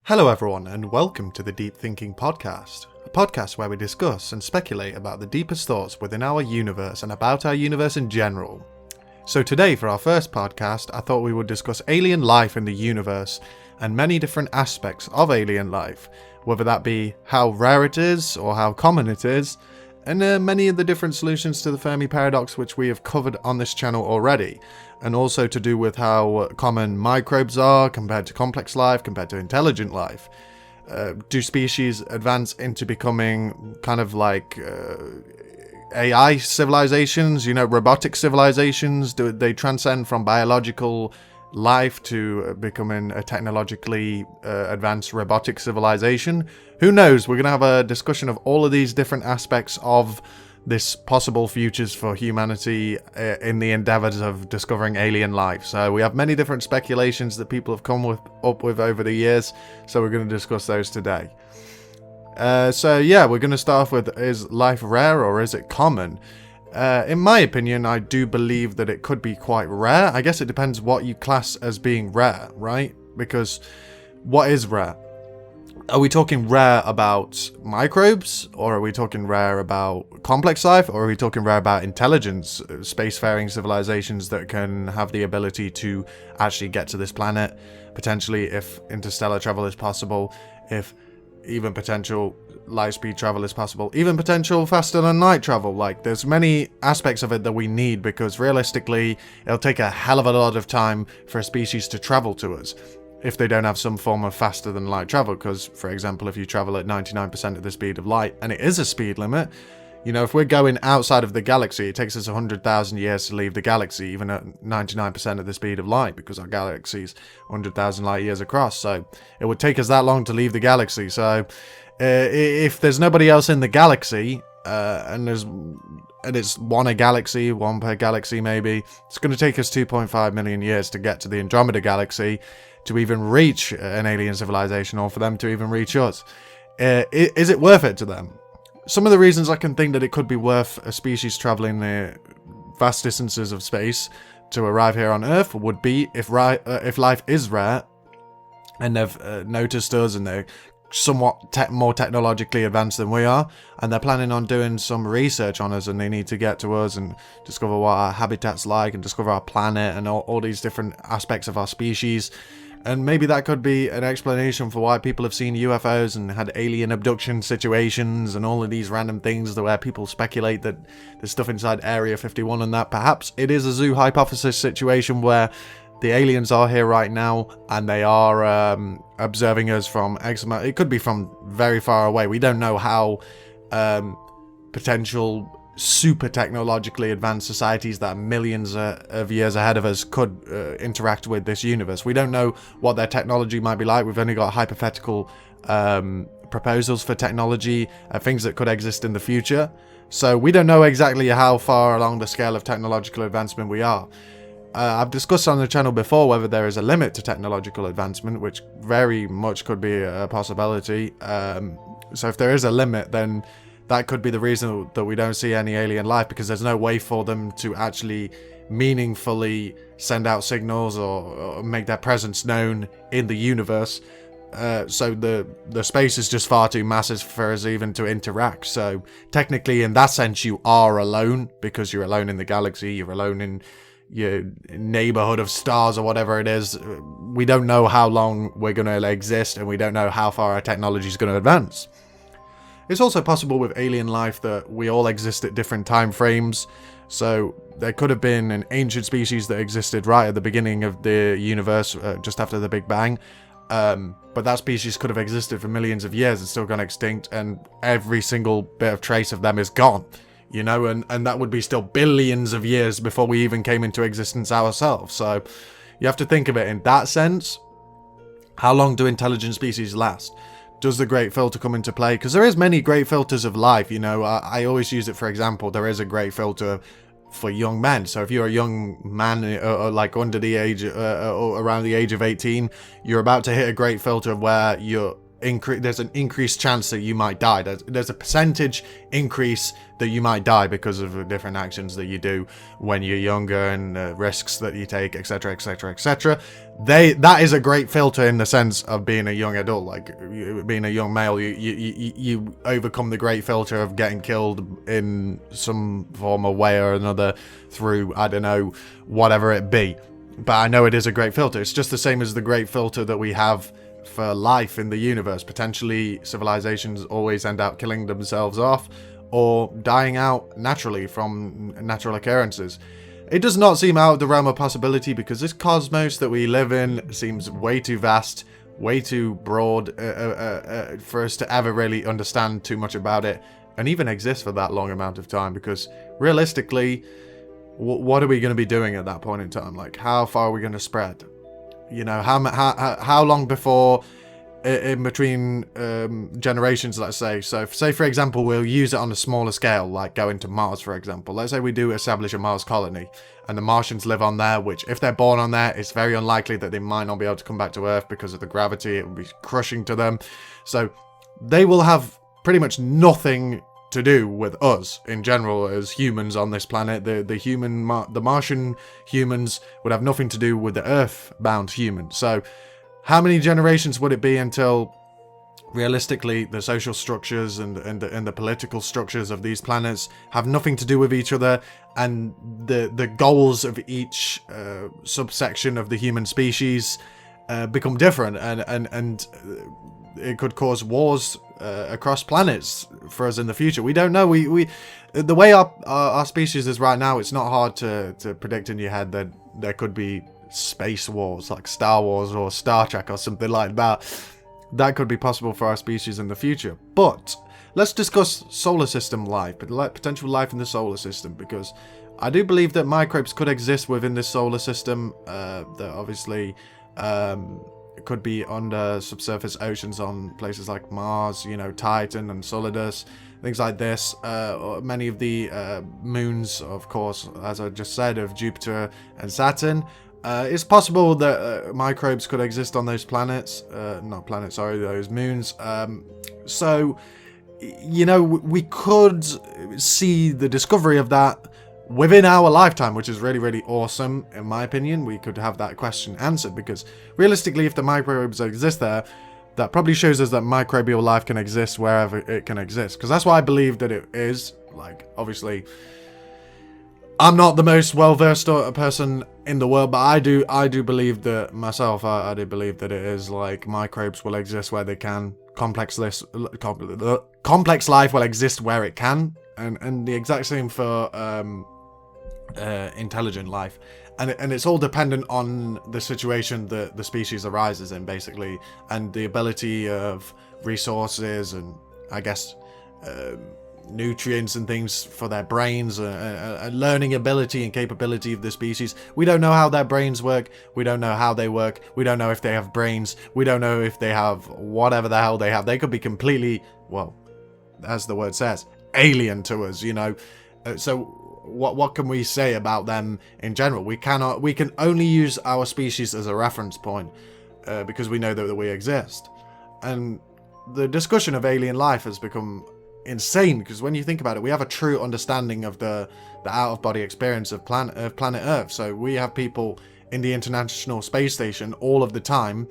Hello everyone and welcome to the Deep Thinking Podcast, a podcast where we discuss and speculate about the deepest thoughts within our universe and about our universe in general. So today for our first podcast, I thought we would discuss alien life in the universe and many different aspects of alien life, whether that be how rare it is or how common it is, and many of the different solutions to the Fermi paradox which we have covered on this channel already, and also to do with how common microbes are compared to complex life, compared to intelligent life. Do species advance into becoming kind of like AI civilizations, robotic civilizations? Do they transcend from biological life to becoming a technologically advanced robotic civilization? Who knows? We're going to have a discussion of all of these different aspects of this possible futures for humanity in the endeavors of discovering alien life. So we have many different speculations that people have come up with over the years, so we're going to discuss those today. We're going to start off with, is life rare or is it common? In my opinion, I do believe that it could be quite rare. I guess it depends what you class as being rare, right? Because what is rare? Are we talking rare about microbes, or are we talking rare about complex life, or are we talking rare about intelligence, spacefaring civilizations that can have the ability to actually get to this planet, potentially if interstellar travel is possible, if even potential light speed travel is possible, even potential faster than light travel? Like, there's many aspects of it that we need, because realistically it'll take a hell of a lot of time for a species to travel to us if they don't have some form of faster than light travel. Because, for example, if you travel at 99% of the speed of light, and it is a speed limit, if we're going outside of the galaxy, it takes us 100,000 years to leave the galaxy, even at 99% of the speed of light, because our galaxy is 100,000 light years across. So it would take us that long to leave the galaxy. So if there's nobody else in the galaxy, and it's one per galaxy maybe, it's going to take us 2.5 million years to get to the Andromeda galaxy to even reach an alien civilization, or for them to even reach us. Is it worth it to them? Some of the reasons I can think that it could be worth a species traveling the vast distances of space to arrive here on Earth would be if life is rare and they've noticed us and they're somewhat more technologically advanced than we are, and they're planning on doing some research on us, and they need to get to us and discover what our habitat's like and discover our planet and all these different aspects of our species. And maybe that could be an explanation for why people have seen UFOs and had alien abduction situations and all of these random things where people speculate that there's stuff inside Area 51 and that perhaps it is a zoo hypothesis situation where the aliens are here right now and they are observing us from X amount. It could be from very far away. We don't know how potential super technologically advanced societies that are millions of years ahead of us could interact with this universe. We don't know what their technology might be like. We've only got hypothetical proposals for technology, things that could exist in the future. So we don't know exactly how far along the scale of technological advancement we are. I've discussed on the channel before whether there is a limit to technological advancement, which very much could be a possibility. So if there is a limit, then that could be the reason that we don't see any alien life, because there's no way for them to actually meaningfully send out signals or make their presence known in the universe. So the space is just far too massive for us even to interact. So technically, in that sense, you are alone, because you're alone in the galaxy, you're alone in your neighborhood of stars or whatever it is. We don't know how long we're going to exist, and we don't know how far our technology is going to advance. It's also possible with alien life that we all exist at different time frames. So there could have been an ancient species that existed right at the beginning of the universe, just after the Big Bang. But that species could have existed for millions of years and still gone extinct, and every single bit of trace of them is gone. And that would be still billions of years before we even came into existence ourselves. So you have to think of it in that sense. How long do intelligent species last? Does the great filter come into play? Because there is many great filters of life. I always use it, for example, there is a great filter for young men. So if you're a young man, like under the age, or around the age of 18, you're about to hit a great filter where you're there's an increased chance that you might die. There's a percentage increase that you might die because of the different actions that you do when you're younger and risks that you take, etc., etc., etc. That is a great filter in the sense of being a young adult, like being a young male. You overcome the great filter of getting killed in some form of way or another through, I don't know, whatever it be. But I know it is a great filter. It's just the same as the great filter that we have for life in the universe. Potentially, civilizations always end up killing themselves off or dying out naturally from natural occurrences. It does not seem out of the realm of possibility because this cosmos that we live in seems way too vast, way too broad for us to ever really understand too much about it and even exist for that long amount of time, because realistically, what are we going to be doing at that point in time? Like, how far are we going to spread? You know, how long before, in between generations, let's say. So, say for example, we'll use it on a smaller scale, like going to Mars, for example. Let's say we do establish a Mars colony, and the Martians live on there, which, if they're born on there, it's very unlikely that they might not be able to come back to Earth because of the gravity. It would be crushing to them. So, they will have pretty much nothing to do with us in general as humans on this planet. The Martian humans would have nothing to do with the Earth-bound humans. So, how many generations would it be until, realistically, the social structures and the political structures of these planets have nothing to do with each other, and the goals of each subsection of the human species become different, and it could cause wars across planets for us in the future. We don't know. We the way our species is right now, it's not hard to predict in your head that there could be space wars like Star Wars or Star Trek or something like that. That could be possible for our species in the future. But let's discuss solar system life, potential life in the solar system, because I do believe that microbes could exist within this solar system. That obviously could be under subsurface oceans on places like Mars, you know, Titan and Solidus, things like this. Many of the moons, of course, as I just said, of Jupiter and Saturn. It's possible that microbes could exist on those planets. Those moons. So, you know, we could see the discovery of that within our lifetime, which is really, really awesome. In my opinion, we could have that question answered, because realistically, if the microbes exist there, that probably shows us that microbial life can exist wherever it can exist. Because that's why I believe that it is. Like, obviously, I'm not the most well-versed person in the world, but I do believe that myself. I do believe that it is, like, microbes will exist where they can. Complex life will exist where it can, and the exact same for intelligent life, and it's all dependent on the situation that the species arises in, basically, and the ability of resources and, I guess, nutrients and things for their brains, learning ability and capability of the species. We don't know how their brains work. We don't know how they work. We don't know if they have brains. We don't know if they have whatever the hell they have. They could be completely, well, as the word says, alien to us, you know. So what can we say about them in general? We can only use our species as a reference point, because we know that we exist. And the discussion of alien life has become insane, because when you think about it, we have a true understanding of the out-of-body experience of planet Earth. So we have people in the International Space Station all of the time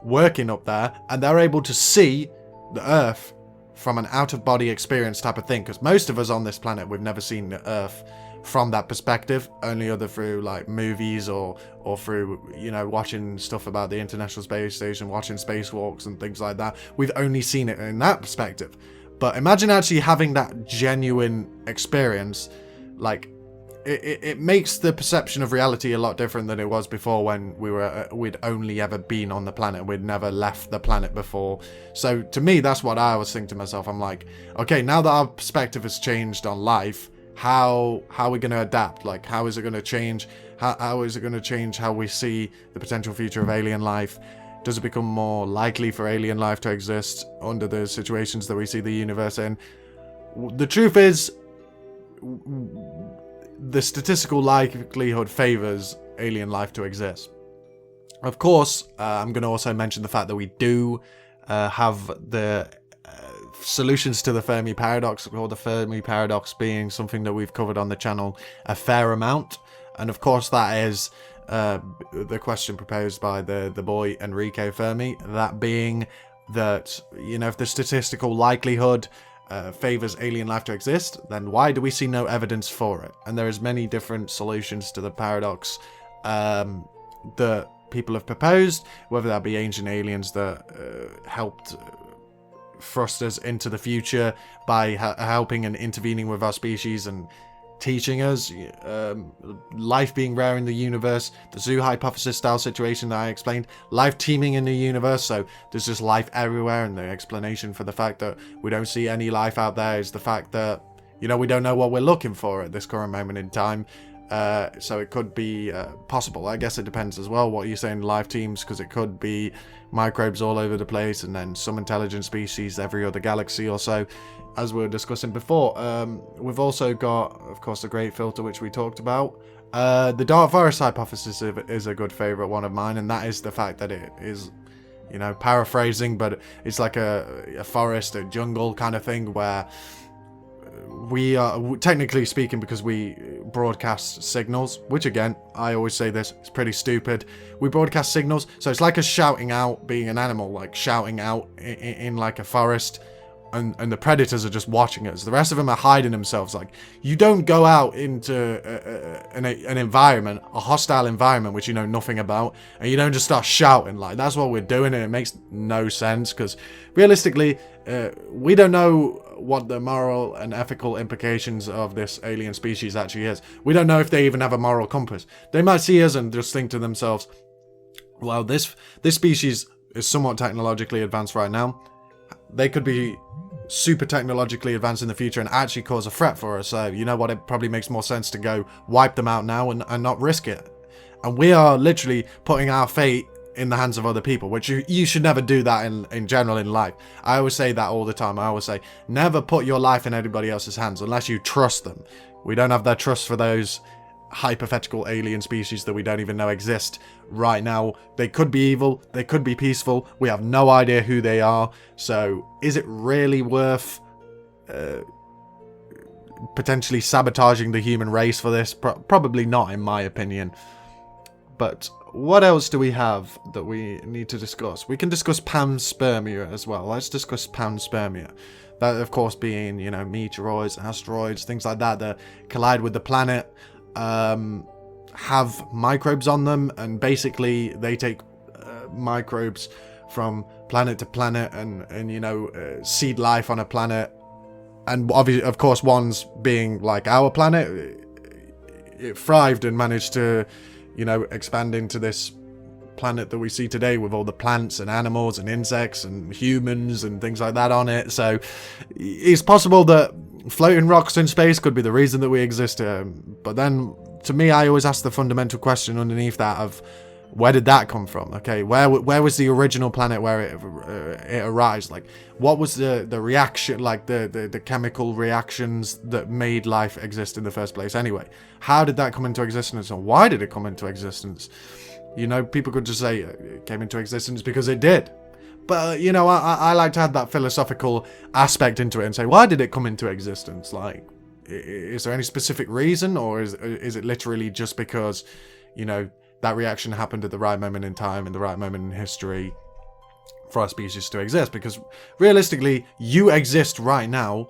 working up there, and they're able to see the Earth from an out-of-body experience type of thing, because most of us on this planet, we've never seen the Earth from that perspective, only other through like movies or through, you know, watching stuff about the International Space Station, watching spacewalks and things like that. We've only seen it in that perspective. But imagine actually having that genuine experience. Like, it makes the perception of reality a lot different than it was before, when we'd only ever been on the planet. We'd never left the planet before. So to me, that's what I was thinking to myself. I'm like, okay, now that our perspective has changed on life, how are we going to adapt? Like, how is it going to change? How is it going to change how we see the potential future of alien life? Does it become more likely for alien life to exist under the situations that we see the universe in? The truth is, the statistical likelihood favors alien life to exist. Of course, I'm going to also mention the fact that we do have the solutions to the Fermi paradox, or the Fermi paradox being something that we've covered on the channel a fair amount. And of course that is the question proposed by the boy Enrico Fermi, that being that, if the statistical likelihood favors alien life to exist, then why do we see no evidence for it? And there is many different solutions to the paradox that people have proposed, whether that be ancient aliens that helped thrust us into the future by helping and intervening with our species and teaching us, life being rare in the universe, the zoo hypothesis style situation that I explained, life teeming in the universe, so there's just life everywhere, and the explanation for the fact that we don't see any life out there is the fact that, we don't know what we're looking for at this current moment in time. So it could be possible. I guess it depends as well what you're saying, life teams, because it could be microbes all over the place and then some intelligent species every other galaxy or so, as we were discussing before. We've also got, of course, the great filter, which we talked about. The dark forest hypothesis is a good favourite one of mine, and that is the fact that it is, paraphrasing, but it's like a forest, a jungle kind of thing, where we are, technically speaking, because we broadcast signals, which again, I always say this, it's pretty stupid. We broadcast signals, so it's like us shouting out, being an animal, like shouting out in like a forest, and the predators are just watching us. The rest of them are hiding themselves. Like, you don't go out into an environment, a hostile environment, which you know nothing about, and you don't just start shouting. Like, that's what we're doing, and it makes no sense, because realistically, we don't know what the moral and ethical implications of this alien species actually is. We don't know if they even have a moral compass. They might see us and just think to themselves, well, this species is somewhat technologically advanced right now. They could be super technologically advanced in the future and actually cause a threat for us. So, you know what, it probably makes more sense to go wipe them out now and not risk it. And we are literally putting our fate in the hands of other people, which you should never do that in general in life. I always say that all the time. I always say, never put your life in anybody else's hands unless you trust them. We don't have that trust for those hypothetical alien species that we don't even know exist right now. They could be evil, they could be peaceful, we have no idea who they are. So is it really worth potentially sabotaging the human race for this? Probably not, in my opinion. But what else do we have that we need to discuss? We can discuss panspermia as well. Let's discuss panspermia. That, of course, being, meteoroids, asteroids, things like that collide with the planet, have microbes on them, and basically they take microbes from planet to planet and seed life on a planet. And obviously, of course, one's being like our planet, it thrived and managed to expand into this planet that we see today with all the plants and animals and insects and humans and things like that on it. So it's possible that floating rocks in space could be the reason that we exist here. But then, to me, I always ask the fundamental question underneath that of, where did that come from? Okay, where was the original planet where it arose? Like, what was the reaction, like the chemical reactions that made life exist in the first place anyway? How did that come into existence, and why did it come into existence? People could just say it came into existence because it did. But, I like to add that philosophical aspect into it and say, why did it come into existence? Like, is there any specific reason, or is it literally just because, that reaction happened at the right moment in time, in the right moment in history for our species to exist? Because realistically, you exist right now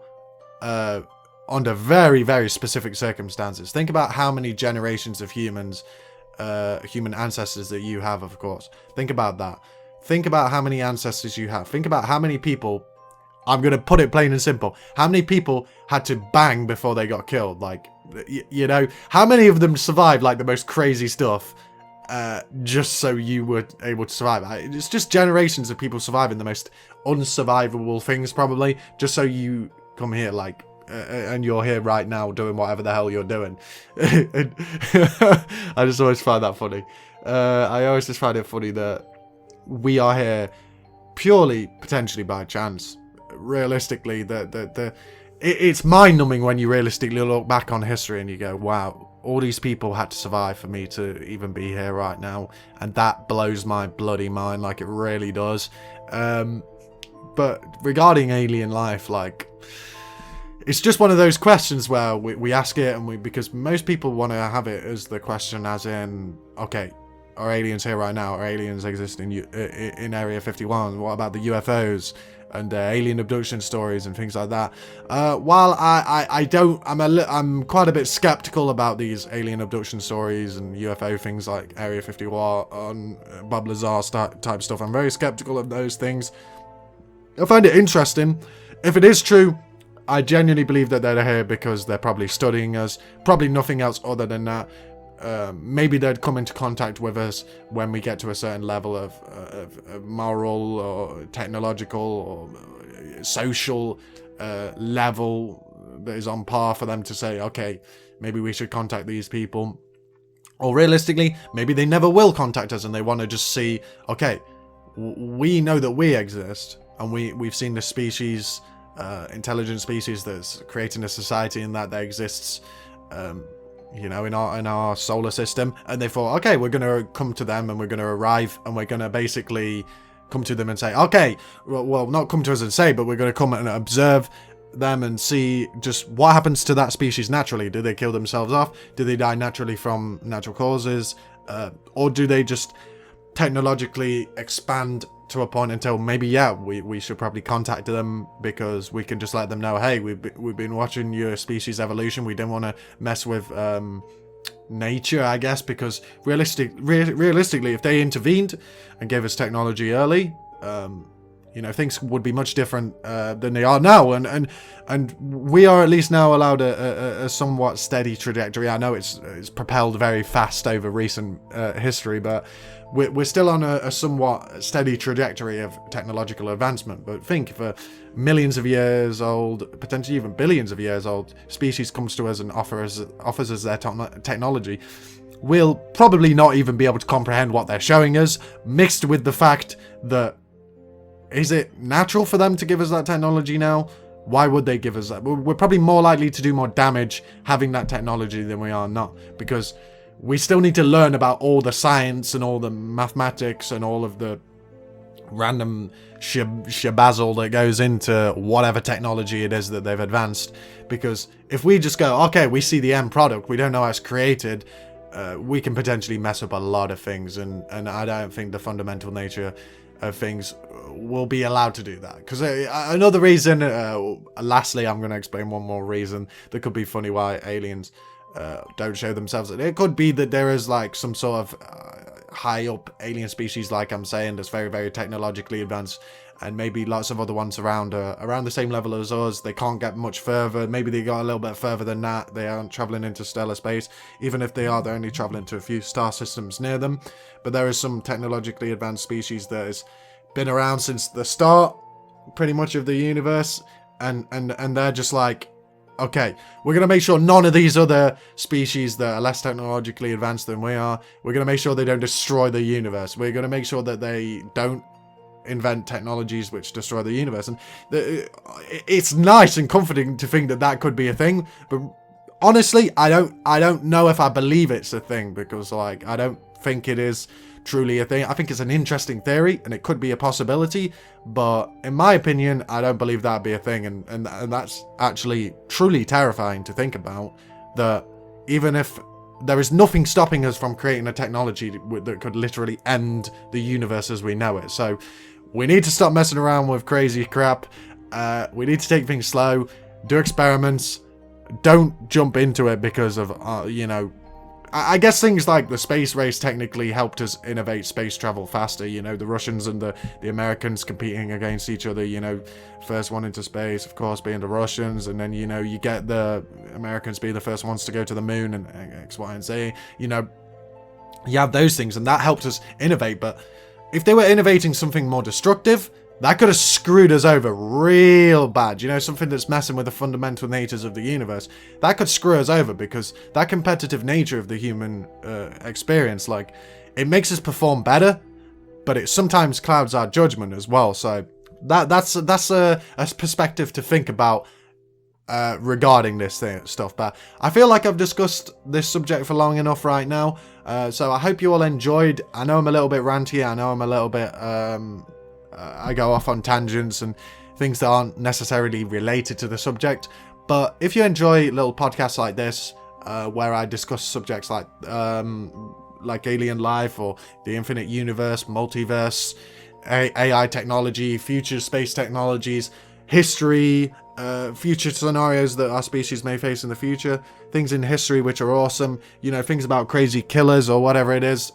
under very, very specific circumstances. Think about how many generations of humans, human ancestors that you have, of course. Think about that. Think about how many ancestors you have. Think about how many people, I'm going to put it plain and simple, how many people had to bang before they got killed? Like, how many of them survived, like, the most crazy stuff, just so you were able to survive? It's just generations of people surviving the most unsurvivable things, probably, just so you come here, like, and you're here right now doing whatever the hell you're doing. I just always find that funny. I always just find it funny that we are here purely, potentially by chance. Realistically, it's mind-numbing when you realistically look back on history and you go, wow, all these people had to survive for me to even be here right now, and that blows my bloody mind, like it really does. But regarding alien life, like, it's just one of those questions where we ask it, and because most people want to have it as the question as in, okay, are aliens here right now? Are aliens exist in Area 51? What about the UFOs and alien abduction stories and things like that? While I'm quite a bit skeptical about these alien abduction stories and UFO things like Area 51, Bob Lazar type stuff. I'm very skeptical of those things. I find it interesting. If it is true, I genuinely believe that they're here because they're probably studying us. Probably nothing else other than that. Maybe they'd come into contact with us when we get to a certain level of moral or technological or social level that is on par for them to say, okay, maybe we should contact these people. Or realistically, maybe they never will contact us and they want to just see, okay, we know that we exist and we've seen the species, intelligent species that's creating a society and that exists, in our solar system, and they thought, okay, we're going to come to them and we're going to arrive and we're going to basically come to them and say, okay, well, not come to us and say, but we're going to come and observe them and see just what happens to that species naturally. Do they kill themselves off? Do they die naturally from natural causes? Or do they just technologically expand to a point until maybe, we should probably contact them because we can just let them know, hey, we've been watching your species evolution. We didn't want to mess with nature, I guess, because realistically, if they intervened and gave us technology early, things would be much different than they are now, and we are at least now allowed a somewhat steady trajectory. I know it's propelled very fast over recent history, but we're still on a somewhat steady trajectory of technological advancement. But think, if a millions of years old, potentially even billions of years old species comes to us and offers us their technology, we'll probably not even be able to comprehend what they're showing us, mixed with the fact that, is it natural for them to give us that technology now? Why would they give us that? We're probably more likely to do more damage having that technology than we are not, because we still need to learn about all the science and all the mathematics and all of the random shabazzle that goes into whatever technology it is that they've advanced. Because if we just go, okay, we see the end product, we don't know how it's created, we can potentially mess up a lot of things, and I don't think the fundamental nature of things will be allowed to do that. Because another reason, lastly, I'm going to explain one more reason that could be funny why aliens don't show themselves. It could be that there is like some sort of high up alien species, like I'm saying, that's very, very technologically advanced, and maybe lots of other ones around the same level as us. They can't get much further. Maybe they got a little bit further than that. They aren't traveling into stellar space. Even if they are, they're only traveling to a few star systems near them. But there is some technologically advanced species that has been around since the start, pretty much, of the universe, and they're just like, okay, we're going to make sure none of these other species that are less technologically advanced than we are, we're going to make sure they don't destroy the universe. We're going to make sure that they don't invent technologies which destroy the universe. And it's nice and comforting to think that that could be a thing, but honestly, I don't know if I believe it's a thing, because like, I don't think it is truly a thing. I think it's an interesting theory and it could be a possibility, but in my opinion, I don't believe that'd be a thing, and that's actually truly terrifying to think about, that even if there is nothing stopping us from creating a technology that could literally end the universe as we know it. So we need to stop messing around with crazy crap. We need to take things slow, do experiments, don't jump into it because of I guess things like the space race technically helped us innovate space travel faster. The Russians and the Americans competing against each other, first one into space, of course, being the Russians. And then, you get the Americans being the first ones to go to the moon and X, Y, and Z. You have those things, and that helped us innovate. But if they were innovating something more destructive, that could have screwed us over real bad. Something that's messing with the fundamental natures of the universe. That could screw us over, because that competitive nature of the human experience, like, it makes us perform better, but it sometimes clouds our judgment as well. So that's a perspective to think about regarding this stuff. But I feel like I've discussed this subject for long enough right now. So I hope you all enjoyed. I know I'm a little bit ranty. I know I'm a little bit I go off on tangents and things that aren't necessarily related to the subject. But if you enjoy little podcasts like this, where I discuss subjects like alien life or the infinite universe, multiverse, AI technology, future space technologies, history, future scenarios that our species may face in the future, things in history which are awesome, things about crazy killers or whatever it is,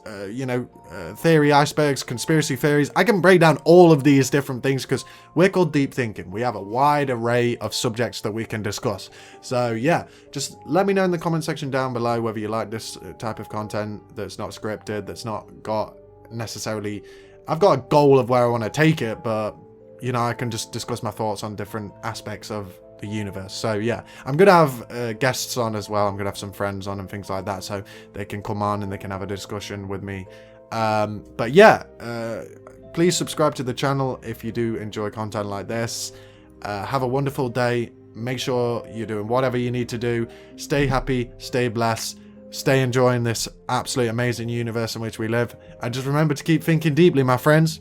theory icebergs, conspiracy theories. I can break down all of these different things because we're called Deep Thinking. We have a wide array of subjects that we can discuss. So yeah, just let me know in the comment section down below whether you like this type of content that's not scripted, that's not got necessarily... I've got a goal of where I want to take it, but I can just discuss my thoughts on different aspects of the universe. So yeah, I'm going to have guests on as well. I'm going to have some friends on and things like that, so they can come on and they can have a discussion with me. But yeah, please subscribe to the channel if you do enjoy content like this. Have a wonderful day. Make sure you're doing whatever you need to do. Stay happy, stay blessed, stay enjoying this absolutely amazing universe in which we live. And just remember to keep thinking deeply, my friends.